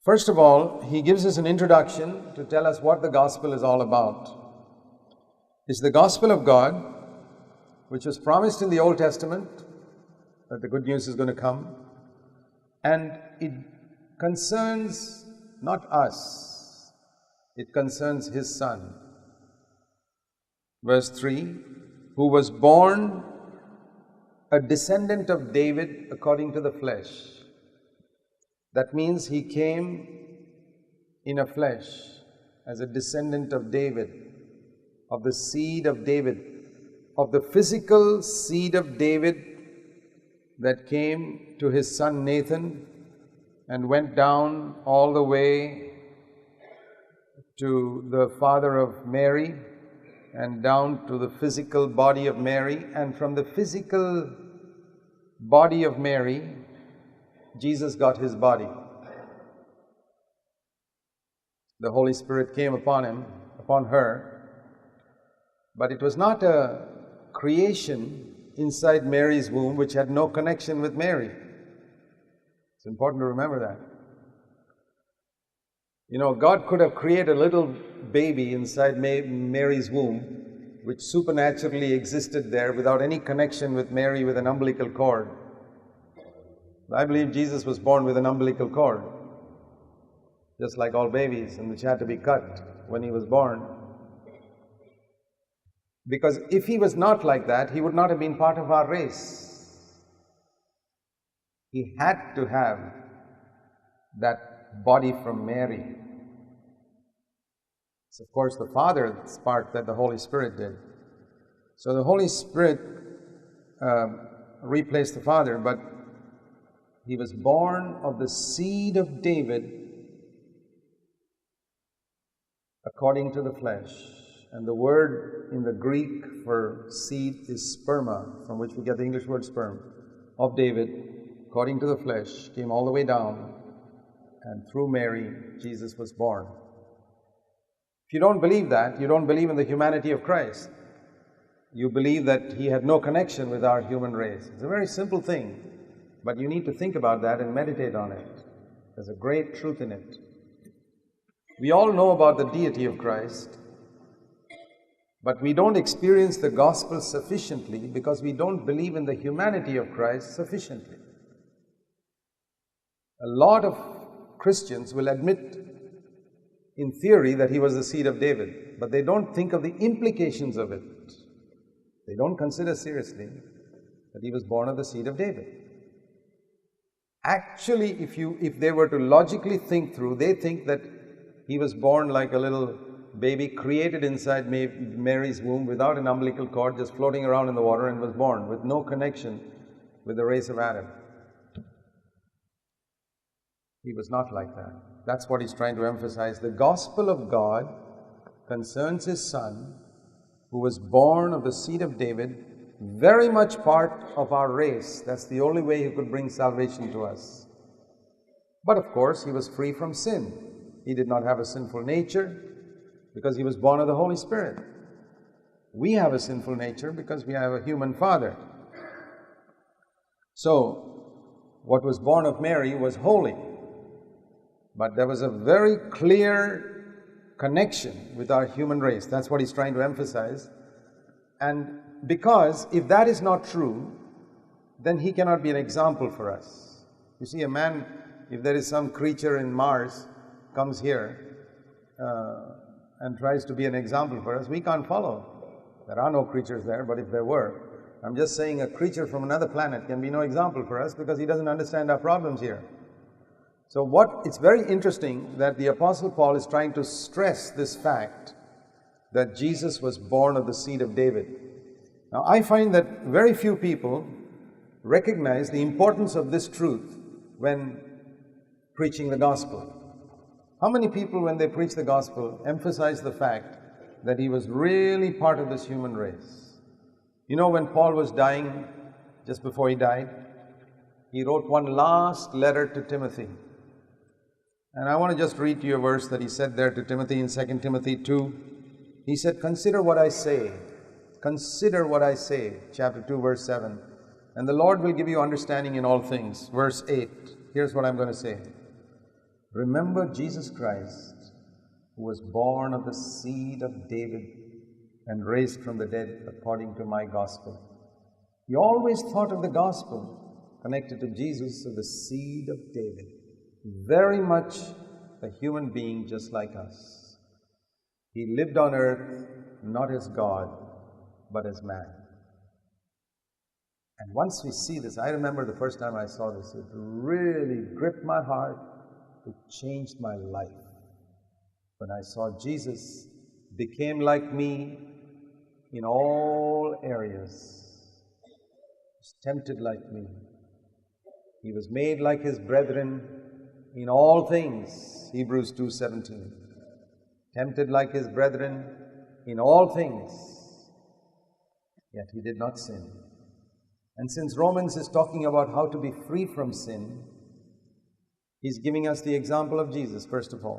First of all, he gives us an introduction to tell us what the gospel is all about. It's the gospel of God, which was promised in the Old Testament, that the good news is going to come. And it concerns not us, it concerns His Son. Verse 3, who was born a descendant of David according to the flesh. That means He came in a flesh as a descendant of David, of the seed of David, of the physical seed of David that came to his son Nathan and went down all the way to the father of Mary and down to the physical body of Mary, and from the physical body of Mary, Jesus got His body. The Holy Spirit came upon him, upon her, but it was not a creation inside Mary's womb which had no connection with Mary. It's important to remember that. You know, God could have created a little baby inside Mary's womb which supernaturally existed there without any connection with Mary with an umbilical cord. I believe Jesus was born with an umbilical cord, just like all babies, and which had to be cut when He was born. Because if He was not like that, He would not have been part of our race. He had to have that body from Mary. It's of course the Father's part that the Holy Spirit did. So the Holy Spirit replaced the Father, but He was born of the seed of David according to the flesh. And the word in the Greek for seed is sperma, from which we get the English word sperm, of David, according to the flesh, came all the way down, and through Mary, Jesus was born. If you don't believe that, you don't believe in the humanity of Christ. You believe that He had no connection with our human race. It's a very simple thing, but you need to think about that and meditate on it. There's a great truth in it. We all know about the deity of Christ, but we don't experience the gospel sufficiently because we don't believe in the humanity of Christ sufficiently. A lot of Christians will admit in theory that He was the seed of David, but they don't think of the implications of it. They don't consider seriously that He was born of the seed of David. Actually, if they were to logically think through, they think that He was born like a little baby created inside Mary's womb without an umbilical cord, just floating around in the water, and was born with no connection with the race of Adam. He was not like that. That's what he's trying to emphasize. The gospel of God concerns His Son, who was born of the seed of David, very much part of our race. That's the only way He could bring salvation to us. But of course, He was free from sin. He did not have a sinful nature because He was born of the Holy Spirit. We have a sinful nature because we have a human father. So, what was born of Mary was holy. But there was a very clear connection with our human race. That's what he's trying to emphasize. And because if that is not true, then He cannot be an example for us. You see, a man, if there is some creature in Mars, comes here and tries to be an example for us, we can't follow. There are no creatures there, but if there were, I'm just saying a creature from another planet can be no example for us because he doesn't understand our problems here. So it's very interesting that the Apostle Paul is trying to stress this fact that Jesus was born of the seed of David. Now, I find that very few people recognize the importance of this truth when preaching the gospel. How many people, when they preach the gospel, emphasize the fact that He was really part of this human race? You know, when Paul was dying, just before he died, he wrote one last letter to Timothy. And I want to just read to you a verse that he said there to Timothy in 2 Timothy 2. He said, "Consider what I say. Consider what I say." Chapter 2, verse 7. "And the Lord will give you understanding in all things." Verse 8. Here's what I'm going to say. Remember Jesus Christ, who was born of the seed of David and raised from the dead according to my gospel. He always thought of the gospel connected to Jesus of the seed of David, very much a human being just like us. He lived on earth not as God, but as man. And once we see this, I remember the first time I saw this, it really gripped my heart. It changed my life. When I saw Jesus became like me in all areas. He was tempted like me. He was made like his brethren in all things. Hebrews 2:17. Tempted like his brethren in all things. Yet he did not sin. And since Romans is talking about how to be free from sin, he's giving us the example of Jesus, first of all.